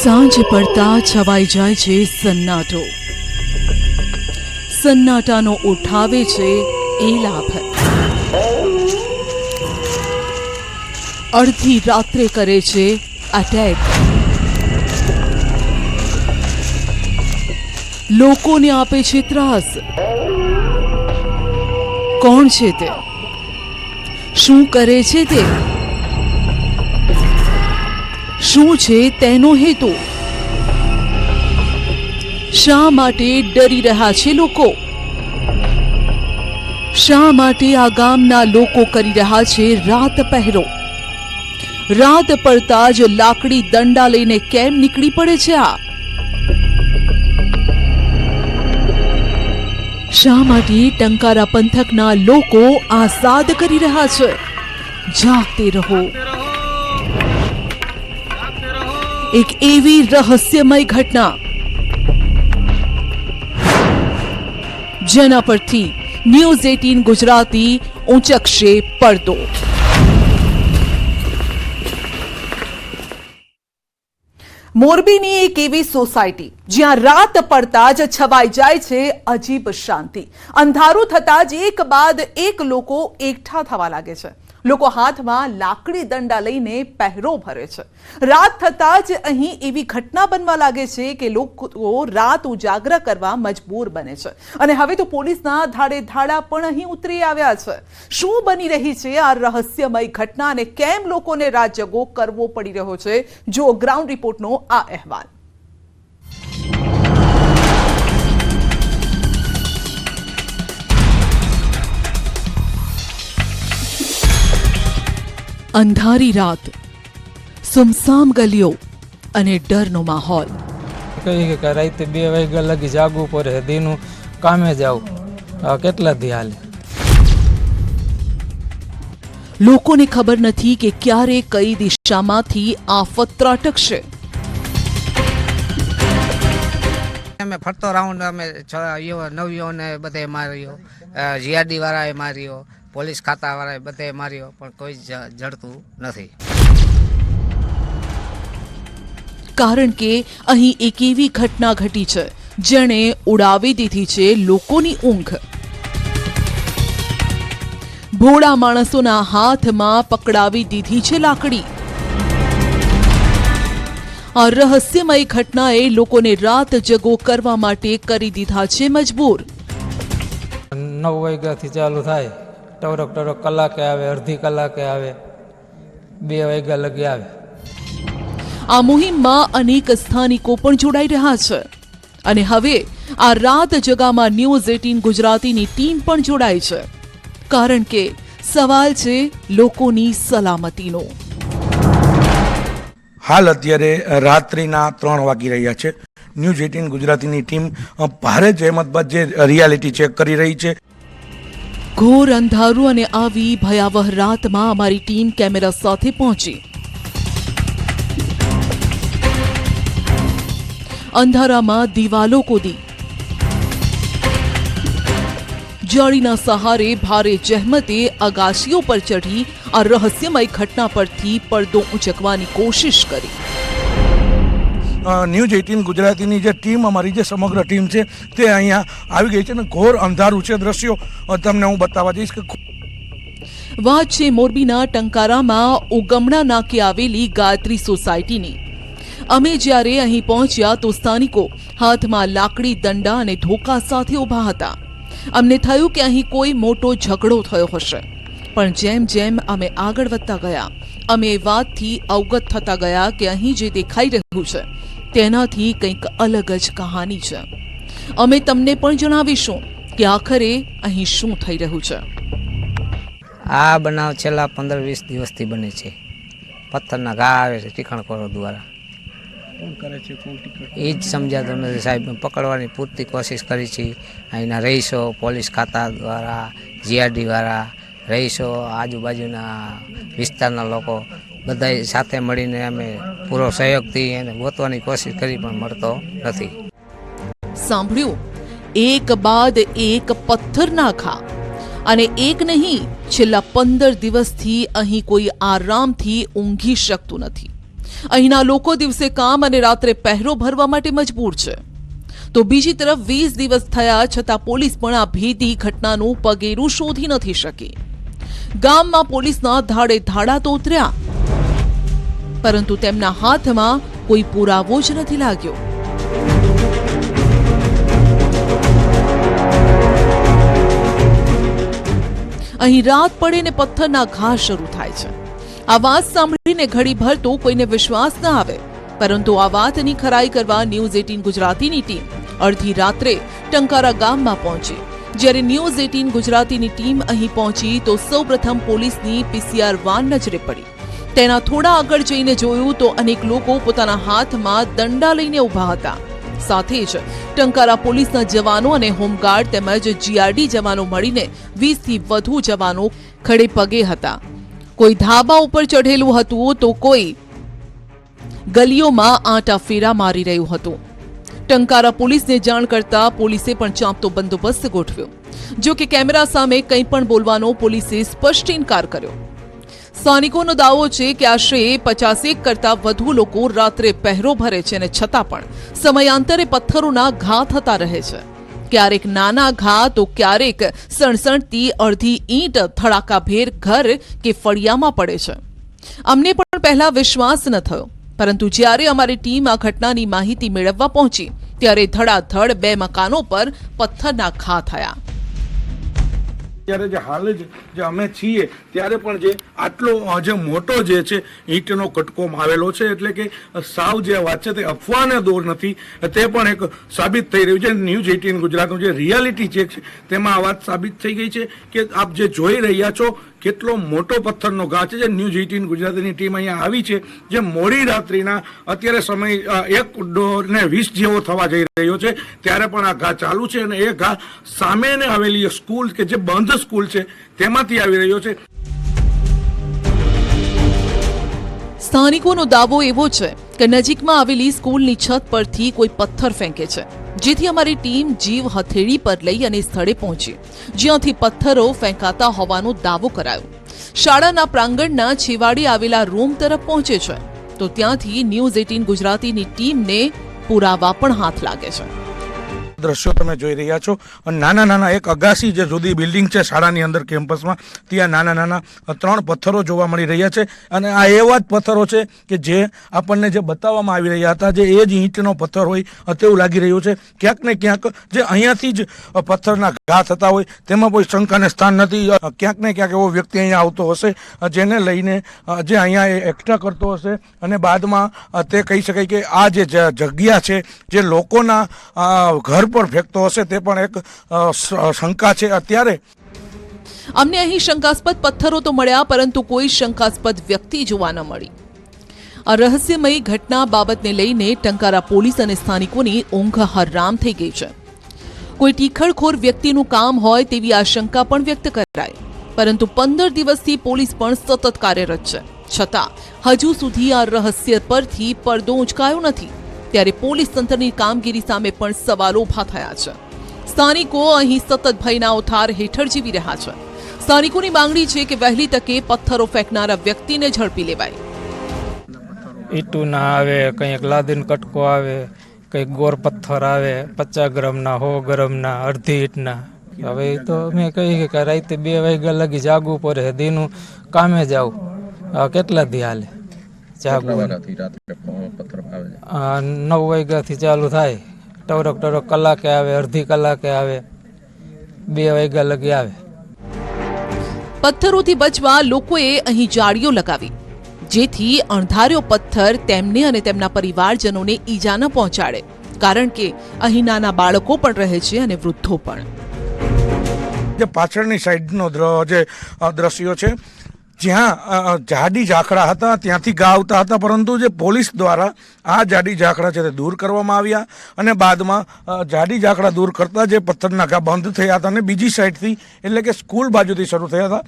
સાંજ પડતા છવાઈ જાય છે સન્નાટો. સન્નાટાનો ઉઠાવે છે એલાફત. અડધી રાત્રે કરે છે અટેક. લોકોને આપે છે ત્રાસ. કોણ છે તે? શું કરે છે તે? શું છે તેનો હેતુ? શા માટે ડરી રહ્યા છે લોકો? શા માટે આ ગામના લોકો કરી રહ્યા છે રાત પહેરો? રાત પડતા જ લાકડી દંડા લઈને કેમ નીકળી પડે છે આ? શા માટે ટંકારા પંથકના લોકો આઝાદ કરી રહ્યા છે? જાગતે રહો. એક એવી રહસ્યમય ઘટના જેના પરથી ન્યૂઝ 18 ગુજરાતી ઊંચકશે પડદો. મોરબીની એક એવી સોસાયટી જ્યાં રાત પડતા જ છવાઈ જાય છે અજીબ શાંતિ. અંધારું થતા જ એક બાદ એક લોકો એકઠા થવા લાગે છે. લોકો હાથમાં લાકડી દંડા લઈને પહેરો ભરે છે. રાત થતા જ અહીં એવી ઘટના બનવા લાગે છે કે લોકો રાત ઉજાગરા કરવા મજબૂર બને છે. અને હવે તો પોલીસના ધાડે ધાડા પણ અહીં ઉતરી આવ્યા છે. શું બની રહી છે આ રહસ્યમય ઘટના અને કેમ લોકોને રાત જગો કરવો પડી રહ્યો છે? જો ગ્રાઉન્ડ રિપોર્ટનો આ અહેવાલ. અંધારી રાત, સુમસામ ગલીઓ અને ડરનો માહોલ. કઈ કે રાતે 2 વાગ્યા લગી જાગવું પડે, દીનું કામે જાવ, કેટલા દી હાલે. લોકોને ખબર નથી કે ક્યારે કઈ દિશામાંથી આફત ત્રાટકશે. અમે ફરતો રાઉન્ડ અમે નવીઓને બધે માર્યો, જીઆરડી વાળાએ માર્યો, પોલીસ ખાતા વાળાએ બધે માર્યો, પણ કોઈ જડતું નથી. કારણ કે અહીં એક એવી ઘટના ઘટી છે જેણે ઉડાવી દીધી છે લોકોની ઊંઘ. ભોળા માણસોના હાથમાં પકડાવી દીધી છે લાકડી. આ રહસ્યમય ઘટનાએ લોકોને રાત જગો કરવા માટે કરી દીધા છે મજબૂર. 9 વાગ્યાથી ચાલુ થાય, ટવરક કલાકે આવે, અડધી કલાકે આવે, 2 વાગ્યા લગી આવે. આ મુહિમમાં અનેક સ્થાનિકો પણ જોડાઈ રહ્યા છે. અને હવે આ રાત જગામાં ન્યૂઝ 18 ગુજરાતીની ટીમ પણ જોડાય છે. કારણ કે સવાલ છે લોકોની સલામતીનો. હાલ અત્યારે રાત્રિના 3 વાગી રહ્યા છે. ન્યૂઝ 18 ગુજરાતીની ટીમ ભારે જહેમત બાદ જે રિયાલિટી ચેક કરી રહી છે. ઘોર અંધારું અને આવી ભયાવહ રાતમાં અમારી ટીમ કેમેરા સાથે પહોંચી. અંધારામાં દિવાલો કૂદી, જાળીના સહારે ભારે જહેમતે અગાશીઓ પર ચઢી આ રહસ્યમય ઘટના પરથી પડદો ઊંચકવાની કોશિશ કરી. ન્યૂઝ 18 ગુજરાતીની જે ટીમ, અમારી જે સમગ્ર ટીમ છે તે અહીંયા આવી ગઈ છે અને ઘોર અંધારું છે. દ્રશ્યો તમને હું બતાવવા જઈશ કે વાત છે મોરબીના ટંકારામાં ઉગમણા નાકે આવેલી ગાયત્રી સોસાયટીની. અમે જ્યારે અહીં પહોંચ્યા તો સ્થાનિકો હાથમાં લાકડી દંડા અને ધોકા સાથે ઊભા હતા. અમને થયું કે અહીં કોઈ મોટો ઝઘડો થયો હશે. પણ જેમ જેમ અમે આગળ વધતા ગયા અમે એ વાતથી અવગત થતા ગયા કે અહીં જે દેખાઈ રહ્યું છે તેનાથી કંઈક અલગ જ કહાની છે. અમે તમને પણ જણાવીશું કે આખરે અહીં શું થઈ રહ્યું છે. આ બનાવ છેલ્લા 15-20 દિવસથી બને છે. પથ્થરના ઘા આવે છે ટીખણખોરો દ્વારા. એ જ સમજાતું નથી સાહેબ. પકડવાની પૂરતી કોશિશ કરી છે. અહીંના રહીશો, પોલીસ ખાતા દ્વારા, જીઆરડી વાળા, રહીશો, આજુબાજુના વિસ્તારના લોકો બધા સાથે મળીને અમે પૂરો સહયોગથી એને ગોતવાની કોશિશ કરી પણ મળતો નથી. સાંભળ્યું? એક બાદ એક પથ્થરના ઘા. અને એક નહીં, છેલ્લા 15 દિવસથી અહીં કોઈ આરામથી ઊંઘી શકતું નથી. અહીંના લોકો દિવસે કામ અને રાત્રે પહેરો ભરવા માટે મજબૂર છે, તો બીજી તરફ 20 દિવસ થયા છતાં પોલીસ પણ આ ભીતી ઘટનાનું પગેરું શોધી નથી શકી. ગામમાં પોલીસના ધાડે ધાડા તો ઉતર્યા, પરંતુ તેમના હાથમાં કોઈ પુરાવો જ નથી લાગ્યો. અહીં રાત પડે ને પથ્થરના ઘા શરૂ થાય છે. આ વાત સાંભળીને ઘડીભર તો કોઈને વિશ્વાસ ન આવે, પરંતુ આ વાતની ખરાઈ કરવા ન્યૂઝ 18 ગુજરાતીની ટીમ અડધી રાત્રે ટંકારા ગામમાં પહોંચી. જ્યારે ન્યૂઝ 18 ગુજરાતીની ટીમ અહીં પહોંચી તો સૌપ્રથમ પોલીસની પીસીઆર વાન નજરે પડી. તેના થોડા આગળ જઈને જોયું તો અનેક લોકો પોતાના હાથમાં દંડા લઈને ઊભા હતા. સાથે જ ટંકારા પોલીસના જવાનો અને હોમગાર્ડ તેમજ જીઆરડી જવાનો મળીને 20 થી વધુ જવાનો ખડે પગે હતા. કોઈ ધાબા ઉપર ચઢેલું હતું તો કોઈ ગલીઓમાં આંટા ફેરા મારી રહ્યું હતું. ટંકારા પોલીસને જાણ કરતા પોલીસે પણ ચાંપતો બંદોબસ્ત ગોઠવ્યો. જો કે કેમેરા સામે કંઈ પણ બોલવાનો પોલીસે સ્પષ્ટ ઇનકાર કર્યો. સ્થાનિકોનો દાવો છે કે આશરે 50 કરતા વધુ લોકો રાત્રે પહેરો ભરે છે અને છતાં પણ સમયાંતરે પથ્થરોના ઘા થતા રહે છે. ક્યારેક નાના ઘા તો ક્યારેક સણસણતી અડધી ઈંટ ધડાકાભેર ઘર કે ફળિયામાં પડે છે. અમને પણ પહેલા વિશ્વાસ ન થયો, પરંતુ જ્યારે અમારી ટીમ આ ઘટનાની માહિતી મેળવવા પહોંચી ત્યારે ધડાધડ 2 મકાનો પર પથ્થરના ઘા થયા. ત્યારે જે હાલ જ જે અમે છીએ ત્યારે પણ જે આટલો જે મોટો જે છે ઈંટનો કટકો આવેલો છે, એટલે કે સાવ જે વાત છે તે અફવાને દોર નથી, તે પણ એક સાબિત થઈ રહ્યું છે. ન્યૂઝ 18 ગુજરાતનું જે રિયાલિટી ચેક છે તેમાં આ વાત સાબિત થઈ ગઈ છે કે આપ જે જોઈ રહ્યા છો કેટલો મોટો પથ્થરનો ઘા છે. જે ન્યૂઝ 18 ગુજરાતીની ટીમ અહીંયા આવી છે, જે મોડી રાત્રિના અત્યારે સમય 1:20 જેવો થવા જઈ રહ્યો છે ત્યારે પણ આ ઘા ચાલુ છે અને એ ઘા સામેને આવેલી સ્કૂલ કે જે બંધ સ્કૂલ છે તેમાંથી આવી રહ્યો છે. સ્થાનિકોનો દાવો એવો છે કે નજીકમાં આવેલી સ્કૂલની છત પરથી કોઈ પથ્થર ફેંકે છે, જેથી અમારી ટીમ જીવ હથેળી પર લઈ અને સ્થળે પહોંચી, જ્યાંથી પથ્થરો ફેંકાતા હોવાનો દાવો કરાયો. શાળાના પ્રાંગણના છેવાડે આવેલા રૂમ તરફ પહોંચે છે તો ત્યાંથી ન્યૂઝ 18 ગુજરાતીની ટીમને પુરાવા પણ હાથ લાગે છે. દ્રશ્યો તમે જોઈ રહ્યા છો, નાના નાના એક અગાસી જે જુદી બિલ્ડિંગ છે શાળાની અંદર કેમ્પસમાં, ત્યાં નાના નાના 3 પથ્થરો જોવા મળી રહ્યા છે. અને આ એવા જ પથ્થરો છે કે જે આપણને જે બતાવવામાં આવી રહ્યા હતા, જે એ જ ઈંટનો પથ્થર હોય તેવું લાગી રહ્યું છે. ક્યાંક ને ક્યાંક જે અહીંયાથી જ પથ્થરના ઘા થતા હોય તેમાં કોઈ શંકાને સ્થાન નથી. ક્યાંક ને ક્યાંક એવો વ્યક્તિ અહીંયા આવતો હશે જેને લઈને જે અહીંયા એકઠા કરતો હશે અને બાદમાં તે કહી શકાય કે આ જે જગ્યા છે જે લોકોના ઘર પર ફેંકતો હશે, તે પણ એક શંકા છે. અત્યારે અમને અહીં શંકાસ્પદ પથ્થરો તો મળ્યા, પરંતુ કોઈ શંકાસ્પદ વ્યક્તિ જોવા ન મળી. આ રહસ્યમય ઘટના બાબતને લઈને ટંકારા પોલીસ અને સ્થાનિકોની ઊંઘ હરામ થઈ ગઈ છે. કોઈ ટીખળખોર વ્યક્તિનું કામ હોય તેવી આશંકા પણ વ્યક્ત કરાય, પરંતુ 15 દિવસથી પોલીસ પણ સતત કાર્યરત છે, છતાં હજુ સુધી આ રહસ્ય પરથી પડદો ઉંચકાયો નથી. ત્યારે પોલીસ તંત્રની કામગીરી સામે પણ સવાલો ઊભા થયા છે. સ્થાનિકો અહીં સતત ભયના ઓથાર હેઠળ જીવી રહ્યા છે. સ્થાનિકોની માંગણી છે કે વહેલી તકે પથ્થરો ફેંકનારા વ્યક્તિને ઝડપી લેવાય. ઈટું ના આવે, કંઈક લાદીન કટકો આવે, કંઈક ગોર પથ્થર આવે, 50 ગ્રામના, 100 ગ્રામના, અડધી ઈંટના. હવે એ તો મેં કહી કે રાતે 2 વાગ્યા લગી જાગવું પડે, દીનું કામે જાવ, કેટલા દી હાલે જાગવું. 9 વાગ્યાથી ચાલુ થાય, ટવરક કલાકે આવે, અડધી કલાકે આવે, 2 વાગ્યા લગી આવે. પથ્થરોથી બચવા લોકોએ અહીં જાળીઓ લગાવી, જેથી અણધાર્યો પથ્થર તેમને અને તેમના પરિવારજનોને ઈજા ન પહોંચાડે, કારણ કે અહીં નાના બાળકો પણ રહે છે અને વૃદ્ધો પણ. જે પાછળની સાઈડનો જે દ્રશ્યો છે જ્યાં જાડી ઝાંખરા હતા ત્યાંથી ઘા આવતા હતા, પરંતુ જે પોલીસ દ્વારા આ જાડી ઝાંખરા છે તે દૂર કરવામાં આવ્યા અને બાદમાં જાડી ઝાંખરા દૂર કરતા જે પથ્થરના ઘા બંધ થયા હતા અને બીજી સાઈડથી એટલે કે સ્કૂલ બાજુથી શરૂ થયા હતા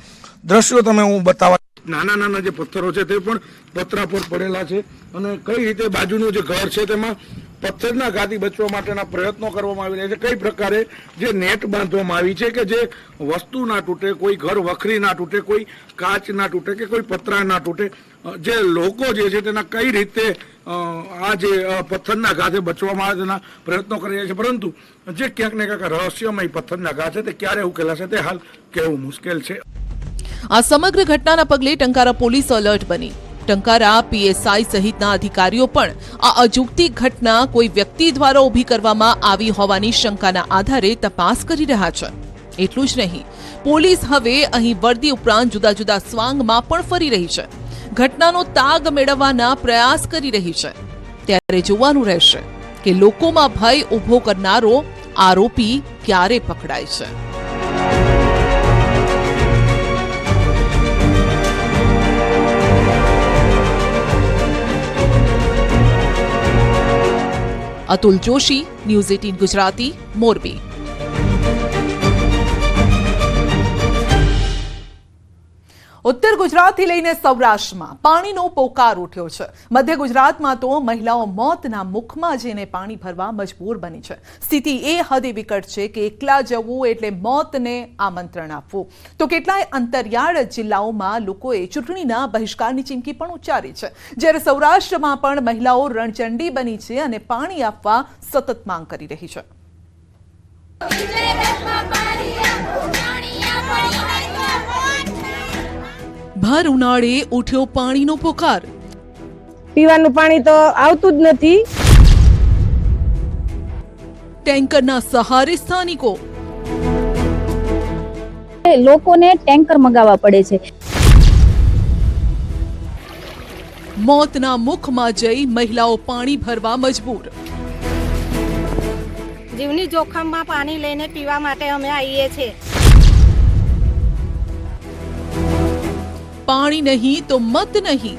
દ્રશ્યો તમે હું બતાવવા, નાના નાના જે પથ્થરો છે તે પણ પતરા પર પડેલા છે અને કઈ રીતે બાજુનું જે ઘર છે તેમાં પથ્થરના ઘાથી બચવા માટેના પ્રયત્નો કરવામાં આવી રહ્યા છે, કઈ પ્રકારે જે નેટ બાંધવામાં આવી છે કે જે વસ્તુ ના તૂટે, કોઈ ઘર વખરી ના તૂટે, કોઈ કાચ ના તૂટે કે કોઈ પતરા ના તૂટે, જે લોકો જે છે તેના કઈ રીતે આ જે પથ્થરના ઘાથી બચવામાં આવે તેના પ્રયત્નો કરી રહ્યા છે, પરંતુ જે ક્યાંક ને ક્યાંક રહસ્યમય પથ્થરના ઘા છે તે ક્યારે ઉકેલાશે તે હાલ કહેવું મુશ્કેલ છે. આ સમગ્ર ઘટનાના પગલે ટંકારા પોલીસ એલર્ટ બની. ટંકારા પીએસઆઈ સહિતના અધિકારીઓ પણ આ અજુગતી ઘટના કોઈ વ્યક્તિ દ્વારા ઊભી કરવામાં આવી હોવાની શંકાના આધારે તપાસ કરી રહ્યા છે. એટલું જ નહીં, પોલીસ હવે અહીં વર્દી ઉપરાંત જુદા જુદા સ્વાંગમાં પણ ફરી રહી છે, ઘટનાનો તાગ મેળવવાના પ્રયાસ કરી રહી છે. ત્યારે જોવાનું રહેશે કે લોકોમાં ભય ઊભો કરનારો આરોપી ક્યારે પકડાય છે. અતુલ જોશી, ન્યૂઝ 18 ગુજરાતી, મોરબી. ઉત્તર ગુજરાતથી લઈને સૌરાષ્ટ્રમાં પાણીનો પોકાર ઉઠ્યો છે. મધ્ય ગુજરાતમાં તો મહિલાઓ મોતના મુખમાં જઈને પાણી ભરવા મજબૂર બની છે. સ્થિતિ એ હદે વિકટ છે કે એકલા જવું એટલે મોતને આમંત્રણ આપવું. તો કેટલાય અંતરિયાળ જિલ્લાઓમાં લોકોએ ચૂંટણીના બહિષ્કારની ચીમકી પણ ઉચ્ચારી છે, જ્યારે સૌરાષ્ટ્રમાં પણ મહિલાઓ રણચંડી બની છે અને પાણી આપવા સતત માંગ કરી રહી છે. ભર ઉનાળે ઉઠ્યો પાણીનો પોકાર. પીવાનું પાણી તો આવતું જ નથી. ટેન્કરના સહારે સ્થાનિકો. લોકોને ટેન્કર મંગાવવા પડે છે. મોતના મુખમાં જઈ મહિલાઓ પાણી ભરવા મજબૂર. જીવની જોખમમાં પાણી લઈને પીવા માટે અમે આવીએ છીએ. પાણી નહીં તો મત નહીં.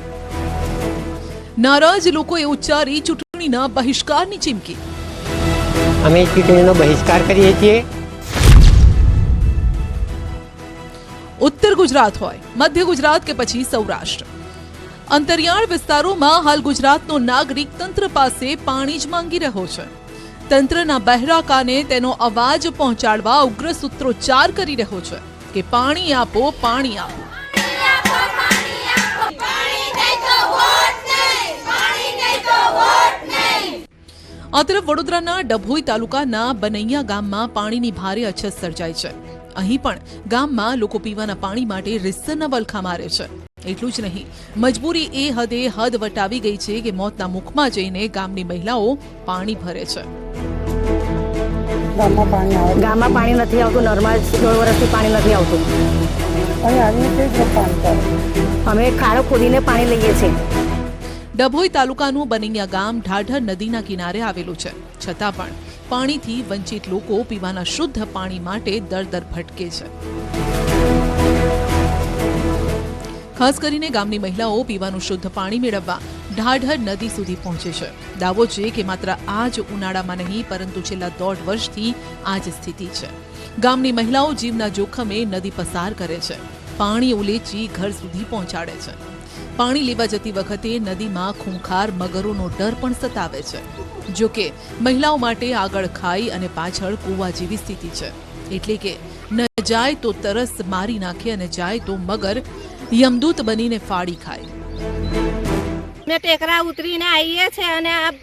નારાજ લોકોએ ઉચ્ચારી ચૂંટણીના બહિષ્કારની ચીમકી. અમે ચૂંટણીનો બહિષ્કાર કરીએ છીએ. ઉત્તર ગુજરાત હોય, મધ્ય ગુજરાત કે પછી સૌરાષ્ટ્ર, અંતરિયાળ વિસ્તારોમાં હાલ ગુજરાતનો નાગરિક તંત્ર પાસે પાણી જ માંગી રહ્યો છે. તંત્રના બહેરા કાને તેનો અવાજ પહોંચાડવા ઉગ્ર સૂત્રોચ્ચાર કરી રહ્યો છે કે પાણી આપો, પાણી આપો. આ તરફ વડોદરાના ડભોઈ તાલુકાના બનૈયા ગામમાં પાણીની ભારે અછત સર્જાઈ છે. અહીં પણ ગામમાં લોકો પીવાના પાણી માટે રીસરના વલખા મારે છે. એટલું જ નહીં, મજબૂરી એ હદે હદ વટાવી ગઈ છે કે મોતના મુખમાં જઈને ગામની મહિલાઓ પાણી ભરે છે. ગામમાં પાણી નથી આવતું. નર્મદા 16 વર્ષથી પાણી નથી આવતું. અમે ખાડો ખોદીને પાણી લઈએ છીએ. ડભોઈ તાલુકાનું બનૈયા ગામ ઢાઢર નદીના કિનારે આવેલું છે, છતાં પણ પાણીથી વંચિત લોકો પીવાના શુદ્ધ પાણી માટે દર દર ભટકે છે. ખાસ કરીને ગામની મહિલાઓ પીવાનું શુદ્ધ પાણી મેળવવા ઢાઢર નદી સુધી પહોંચે છે. દાવો છે કે માત્ર આ જ ઉનાળામાં નહીં, પરંતુ છેલ્લા 1.5 વર્ષથી આ જ સ્થિતિ છે. ગામની મહિલાઓ જીવના જોખમે નદી પસાર કરે છે, પાણી ઉલેચી ઘર સુધી પહોંચાડે છે. પાણી લેવા જતી વખતે નદીમાં ખૂંખાર મગરોનો ડર પણ સતાવે છે. જો કે મહિલાઓ માટે આગળ ખાઈ અને પાછળ કૂવા જેવી સ્થિતિ છે, એટલે કે ન જાય તો તરસ મારી નાખે અને જાય તો મગર યમદૂત બનીને ફાડી ખાય. અમે ટેકરા ઉતરીને આવીએ છીએ અને આ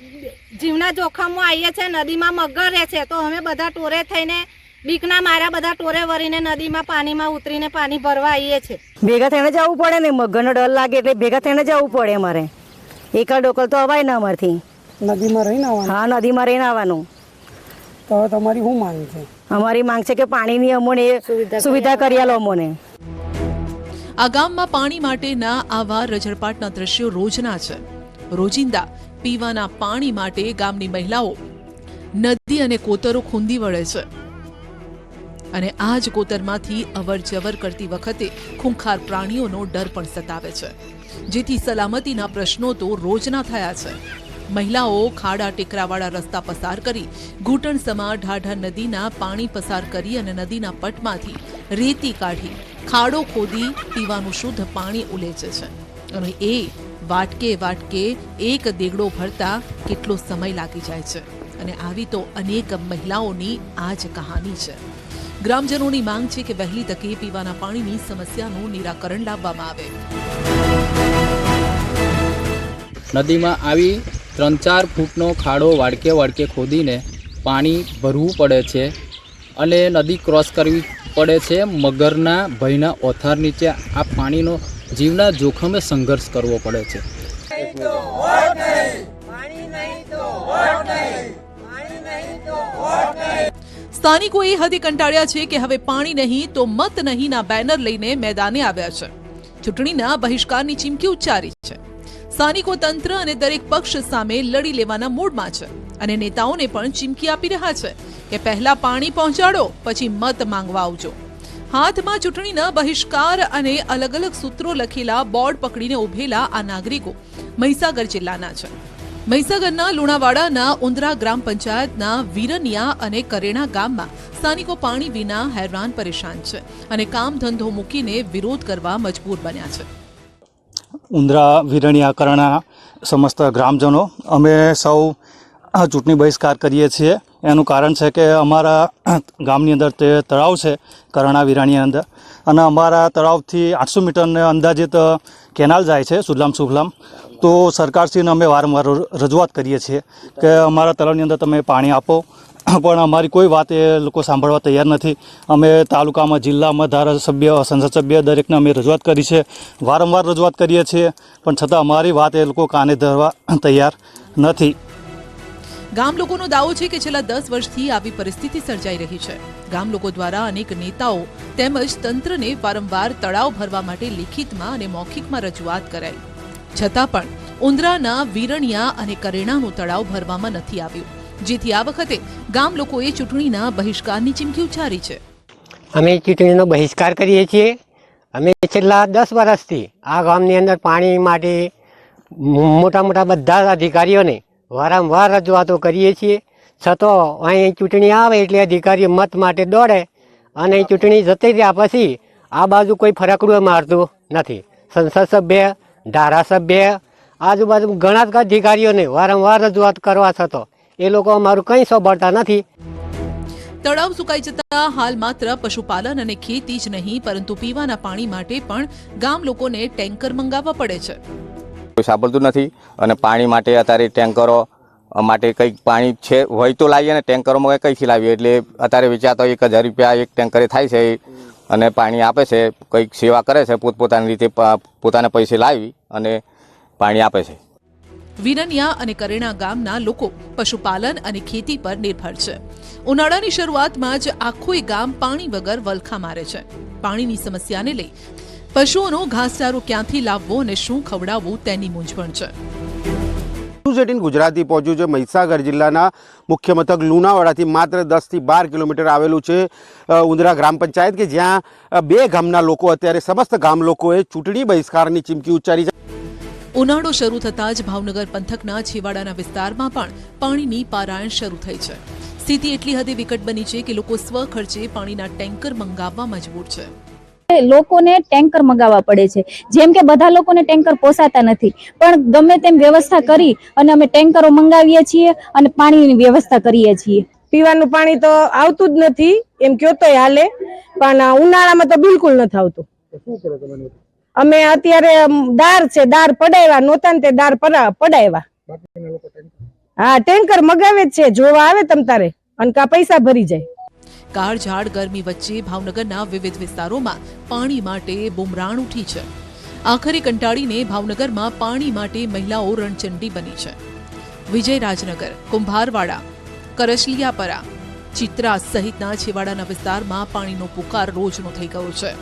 જીવના જોખમમાં આવીએ છીએ. નદીમાં મગર રહે છે તો અમે બધા ટોરે થઈને બીકના મારા બધા ટોરે વરીને નદીમાં પાણીમાં ઉતરીને પાણી ભરવા આવીએ છીએ. ભેગા થઈને જવું પડે ને, મગરનો ડર લાગે એટલે ભેગા થઈને જવું પડે. અમારે એકલ ડોકલ તો અવાય ને અમારથી. નદીમાં રહીને આવવાનું? હા, નદીમાં રહીને આવવાનું. તો તમારી શું માંગ છે? અમારી માંગ છે કે પાણીની અમોને સુવિધા કરી આલો અમોને. આ ગામમાં પાણી માટેના આવા રજળપાટના દ્રશ્યો રોજના છે. રોજિંદા પીવાના પાણી માટે ગામની મહિલાઓ નદી અને કોતરો ખૂંદી વળે છે અને આ જ કોતરમાંથી અવર જવર કરતી વખતે ખૂંખાર પ્રાણીઓનો ડર પણ સતાવે છે, જેથી સલામતીના પ્રશ્નો તો રોજના થયા છે. મહિલાઓ ખાડા ટેકરાવાળા રસ્તા પસાર કરી ઘૂંટણ સમા ઢાઢર નદીના પાણી પસાર કરી અને નદીના પટમાંથી રેતી કાઢી ખાડો ખોદી પીવાનું શુદ્ધ પાણી ઉલેચે છે અને એ વાટકે એક દેગડો ભરતા કેટલો સમય લાગી જાય છે અને આવી તો અનેક મહિલાઓની આ જ કહાની છે. ગ્રામજનોની માંગ છે કે વહેલી તકે પીવાના પાણીની સમસ્યાનું નિરાકરણ લાવવામાં આવે. નદીમાં આવી 3-4 ફૂટનો ખાડો વાડકે ખોદીને પાણી ભરવું પડે છે અને નદી ક્રોસ કરવી પડે છે. મગરના ભયના ઓથાર નીચે આ પાણીનો જીવના જોખમે સંઘર્ષ કરવો પડે છે. સ્થાનિકો એ હદે કંટાળ્યા છે કે હવે પાણી નહીં તો મત નહીંના બેનર લઈને મેદાને આવ્યા છે. ચૂંટણીના બહિષ્કારની ચીમકી ઉચ્ચારી છે. સ્થાનિકો તંત્ર અને દરેક પક્ષ સામે લડી લેવાના મૂડમાં છે અને નેતાઓને પણ ચીમકી આપી રહ્યા છે કે પહેલા પાણી પહોંચાડો પછી મત માંગવા આવજો. હાથમાં ચૂંટણીના બહિષ્કાર અને અલગ અલગ સૂત્રો લખેલા બોર્ડ પકડીને ઉભેલા આ નાગરિકો મહીસાગર જિલ્લાના છે. મહીસાગરના લુણાવાડાના ઉંદરા ગ્રામ પંચાયતના વીરનિયા અને કરેણા ગામમાં સ્થાનિકો પાણી વિના હેરાન પરેશાન છે અને કામ ધંધો મૂકીને વિરોધ કરવા મજબૂર બન્યા છે. ઉંદરા વીરણિયા કરણા સમસ્ત ગ્રામજનો અમે સૌ ચૂંટણી બહિષ્કાર કરીએ છીએ. એનું કારણ છે કે અમારા ગામની અંદર તે તળાવ છે કરણા વીરણિયા અંદર અને અમારા તળાવથી 800 મીટરને અંદાજિત કેનાલ જાય છે સુજલામ સુફલામ. તો સરકારશ્રીને અમે વારંવાર રજૂઆત કરીએ છીએ કે અમારા તળાવની અંદર તમે પાણી આપો, પણ અમારી કોઈ વાત એ લોકો સાંભળવા તૈયાર નથી. અમે તાલુકામાં, જિલ્લામાં, ધારાસભ્ય, સંસદ સભ્ય દરેકને અમે રજૂઆત કરી છે, વારંવાર રજૂઆત કરીએ છીએ, પણ છતાં અમારી વાત એ લોકો કાને ધરવા તૈયાર નથી. ગામ લોકોનો દાવો છે કે છેલ્લા 10 વર્ષથી આવી પરિસ્થિતિ સર્જાઈ રહી છે. ગામ લોકો દ્વારા અનેક નેતાઓ તેમજ તંત્રને વારંવાર તળાવ ભરવા માટે લિખિતમાં અને મૌખિકમાં રજૂઆત કરાઈ, છતાં પણ ઉંદરાના વીરણિયા અને કરેણાનું તળાવ ભરવામાં નથી આવ્યું, જેથી આ વખતે ગામ લોકોએ ચૂંટણીના બહિષ્કારની ચીમકી ઉચ્ચારી છે. અમે ચૂંટણીનો બહિષ્કાર કરીએ છીએ. અમે છેલ્લા 10 વર્ષથી આ ગામની અંદર પાણી માટે મોટા બધા અધિકારીઓને વારંવાર રજૂઆતો કરીએ છીએ, છતાં અહીં ચૂંટણી આવે એટલે અધિકારીઓ મત માટે દોડે અને ચૂંટણી જતી રહ્યા પછી આ બાજુ કોઈ ફરકડું મારતું નથી. સંસદ સભ્ય, ધારાસભ્ય, આજુબાજુ ઘણા અધિકારીઓને વારંવાર રજૂઆત કરવા છતાં એ લોકો અમારું કંઈ સાંભળતા નથી. તળાવ સુકાઈ જતા હાલ માત્ર પશુપાલન અને ખેતી જ નહીં પરંતુ પીવાના પાણી માટે પણ ગામ લોકોને ટેન્કર મંગાવવા પડે છે. કોઈ સાંભળતું નથી અને પાણી માટે અત્યારે ટેન્કરો માટે કંઈક પાણી છે હોય તો લાવીએ ને ટેન્કરોમાં કંઈથી લાવીએ, એટલે અત્યારે વિચારતો 1000 રૂપિયા એક ટેન્કરે થાય છે અને પાણી આપે છે, કંઈક સેવા કરે છે, પોતપોતાની રીતે પોતાના પૈસે લાવી અને પાણી આપે છે. વીરનિયા અને કરેણા ગામના લોકો પશુપાલન અને ખેતી પર નિર્ભર છે. ઉનાળાની શરૂઆતમાં જ આખું ગામ પાણી વગર વલખા મારે છે. પાણીની સમસ્યાને લઈ પશુઓનો ઘાસચારો ક્યાંથી લાવવો અને શું ખવડાવવું તેની મૂંઝવણ છે. ન્યૂઝ 18 ગુજરાતી પહોંચ્યું છે મહીસાગર જિલ્લાના મુખ્ય મથક લુણાવાડાથી માત્ર 10 થી 12 કિલોમીટર આવેલું છે ઉંદરા ગ્રામ પંચાયત, કે જ્યાં 2 ગામના લોકો અત્યારે સમસ્ત ગામ લોકોએ ચૂંટણી બહિષ્કારની ચીમકી ઉચ્ચારી છે. ઉનાળો શરૂ થતાં જ ભાવનગર પંથકના છેવાડાના વિસ્તારમાં પણ પાણીની પારાયણ શરૂ થઈ છે. સ્થિતિ એટલી હદે વિકટ બની છે કે લોકો સ્વખર્ચે પાણીના ટેન્કર મંગાવવા મજબૂર છે. લોકોને ટેન્કર મંગાવવા પડે છે. જેમ કે બધા લોકોને ટેન્કર પોસાતા નથી, પણ ગમે તેમ વ્યવસ્થા કરી અને અમે ટેન્કરો મંગાવીએ છીએ અને પાણીની વ્યવસ્થા કરીએ છીએ. પીવાનું પાણી તો આવતું જ નથી એમ કયો તોય હાલે, પણ ઉનાળામાં તો બિલકુલ નથી આવતું. અમે અત્યારે દાર છે, દાર પડાવ્યા નહોતા ને તે દાર પડાવ્યા. હા, ટેન્કર મગાવે જ છે, જોવા આવે તમ તારે અને કા પૈસા ભરી જાય. કાળઝાળ ગરમી વચ્ચે ભાવનગરના વિવિધ વિસ્તારોમાં પાણી માટે બુમરાણ ઉઠી છે. આખરે કંટાળીને ભાવનગરમાં પાણી માટે મહિલાઓ રણચંડી બની છે. વિજયરાજનગર, કુંભારવાડા, કરશલિયાપરા, ચિત્રા સહિતના છેવાડાના વિસ્તારમાં પાણીનો પુકાર રોજનો થઈ ગયો છે.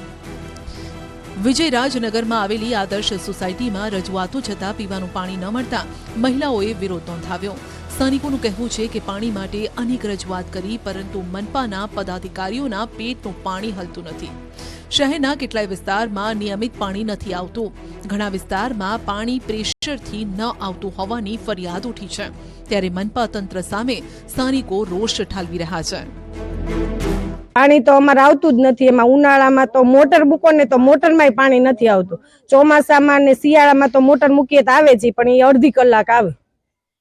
વિજયરાજનગરમાં આવેલી આદર્શ સોસાયટીમાં રજૂઆતો છતાં પીવાનું પાણી ન મળતા મહિલાઓએ વિરોધ નોંધાવ્યો. સ્થાનિકોનું કહેવું છે કે પાણી માટે અનેક રજૂઆત કરી પરંતુ મનપાના પદાધિકારીઓના પેટનું પાણી હલતું નથી. શહેરના કેટલાય વિસ્તારમાં નિયમિત પાણી નથી આવતું. ઘણા વિસ્તારમાં પાણી પ્રેશરથી ન આવતું હોવાની ફરિયાદ ઉઠી છે. ત્યારે મનપા તંત્ર સામે સ્થાનિકો રોષ ઠાલવી રહ્યા છે. પાણી તો અમારે આવતું જ નથી. એમાં ઉનાળામાં તો મોટર મૂકો ને તો મોટરમાંય પાણી નથી આવતું. ચોમાસામાં ને શિયાળામાં તો મોટર મૂકીએ તો આવે છે, પણ એ અડધી કલાક આવે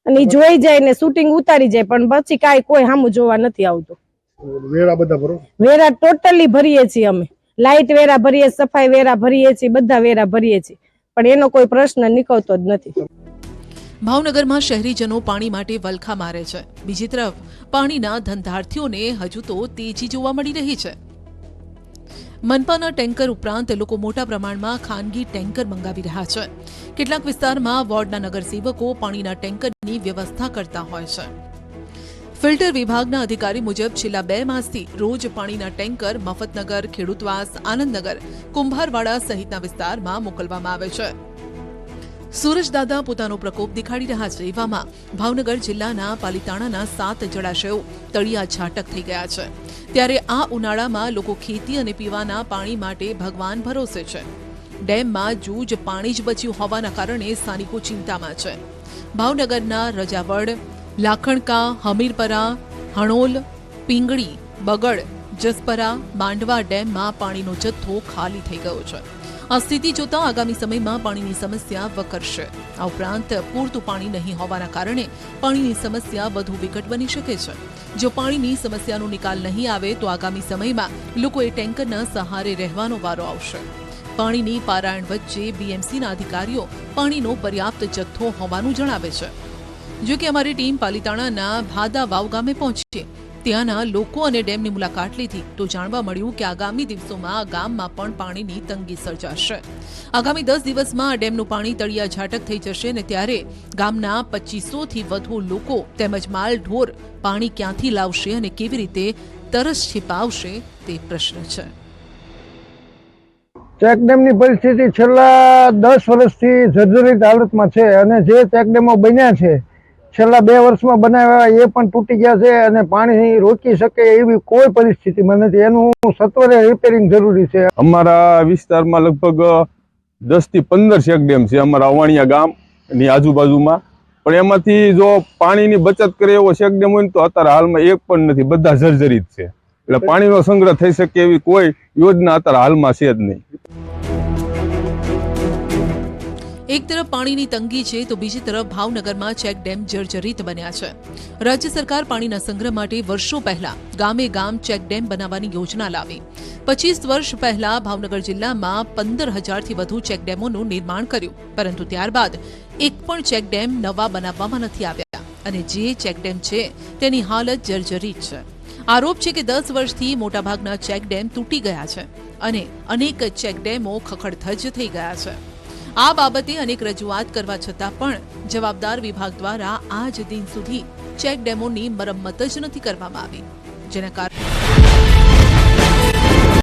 અને એ જોઈ જાય ને શૂટિંગ ઉતારી જાય, પણ પછી કાંઈ કોઈ સામું જોવા નથી આવતું. વેરા બધા ભરો? વેરા ટોટલી ભરીએ છીએ અમે. લાઇટ વેરા ભરીએ, સફાઈ વેરા ભરીએ છીએ, બધા વેરા ભરીએ છીએ, પણ એનો કોઈ પ્રશ્ન નીકળતો જ નથી. ભાવનગરમાં શહેરીજનો પાણી માટે વલખા મારે છે. બીજી તરફ પાણીના ધંધાર્થીઓને હજુ તો તેજી જોવા મળી રહી છે. મનપાના ટેન્કર ઉપરાંત લોકો મોટા પ્રમાણમાં ખાનગી ટેન્કર મંગાવી રહ્યા છે. કેટલાક વિસ્તારમાં વોર્ડના નગરસેવકો પાણીના ટેન્કરની વ્યવસ્થા કરતા હોય છે. ફિલ્ટર વિભાગના અધિકારી મુજબ છેલ્લા 2 માસથી રોજ પાણીના ટેન્કર મફતનગર, ખેડૂતવાસ, આનંદનગર, કુંભારવાડા સહિતના વિસ્તારમાં મોકલવામાં આવે છે. સૂરજદાદા પોતાનો પ્રકોપ દેખાડી રહ્યા છે. એવામાં ભાવનગર જિલ્લાના પાલીતાણાના 7 જળાશયો તળિયા છાટક થઈ ગયા છે. ત્યારે આ ઉનાળામાં લોકો ખેતી અને પીવાના પાણી માટે ભગવાન ભરોસે છે. ડેમમાં જૂજ પાણી જ બચ્યું હોવાના કારણે સ્થાનિકો ચિંતામાં છે. ભાવનગરના રજાવડ, લાખણકા, હમીરપરા, હણોલ, પિંગળી, બગડ, જસપરા, માંડવા ડેમમાં પાણીનો જથ્થો ખાલી થઈ ગયો છે. આ સ્થિતિ જોતા આગામી સમયમાં પાણીની સમસ્યા વકરશે. આ ઉપરાંત પૂરતું પાણી નહીં હોવાના કારણે પાણીની સમસ્યા વધુ વિકટ બની શકે છે. જો પાણીની સમસ્યાનો નિકાલ નહીં આવે તો આગામી સમયમાં લોકોએ ટેન્કરના સહારે રહેવાનો વારો આવશે. પાણીની પારાયણ વચ્ચે બીએમસીના અધિકારીઓ પાણીનો પર્યાપ્ત જથ્થો હોવાનું જણાવે છે. જો કે અમારી ટીમ પાલીતાણાના ભાદા વાવ ગામે પહોંચી. ત્યાંના લોકો અને ડેમની મુલાકાત લીધી તો જાણવા મળ્યું કે આગામી દિવસોમાં આ ગામમાં પણ પાણીની તંગી સર્જાશે. આગામી 10 દિવસમાં આ ડેમનું પાણી તળિયા ઝાટક થઈ જશે અને ત્યારે ગામના 2500થી વધુ લોકો તેમજ માલ ઢોર પાણી ક્યાંથી લાવશે અને કેવી રીતે તરસ છિપાવશે તે પ્રશ્ન છે. ચેકડેમની પરિસ્થિતિ છેલ્લા 10 વર્ષથી જર્જરિત હાલતમાં છે અને જે ચેકડેમો બન્યા છે છેલ્લા 2 વર્ષમાં બનાવ્યા એ પણ તૂટી ગયા છે અને પાણી રોકી શકે એવી કોઈ પરિસ્થિતિમાં નથી. એનું સત્વરે રિપેરિંગ જરૂરી છે. અમારા વિસ્તારમાં લગભગ 10 થી 15 ચેકડેમ છે અમારા અવાણિયા ગામની આજુબાજુમાં, પણ એમાંથી જો પાણીની બચત કરે એવો ચેકડેમ હોય ને તો અત્યારે હાલમાં એક પણ નથી, બધા જર્જરિત છે. એટલે પાણીનો સંગ્રહ થઈ શકે એવી કોઈ યોજના અત્યારે હાલમાં છે જ નહીં. એક તરફ પાણીની તંગી છે તો બીજી તરફ ભાવનગરમાં ચેકડેમ જર્જરિત બન્યા છે. રાજ્ય સરકાર પાણીના સંગ્રહ માટે વર્ષો પહેલા ગામે ગામ ચેકડેમ બનાવવાની યોજના લાવી. 25 વર્ષ પહેલા ભાવનગર જિલ્લામાં 15,000થી વધુ ચેકડેમોનું નિર્માણ કર્યું, પરંતુ ત્યારબાદ એક પણ ચેકડેમ નવા બનાવવામાં નથી આવ્યા અને જે ચેકડેમ છે તેની હાલત જર્જરિત છે. આરોપ છે કે 10 વર્ષથી મોટાભાગના ચેકડેમ તૂટી ગયા છે અને અનેક ચેકડેમો ખખડધજ થઈ ગયા છે. આ બાબતે અનેક રજૂઆત કરવા છતાં પણ જવાબદાર વિભાગ દ્વારા આજ દિન સુધી ચેકડેમોની મરમ્મત જ નથી કરવામાં આવી, જેના કારણે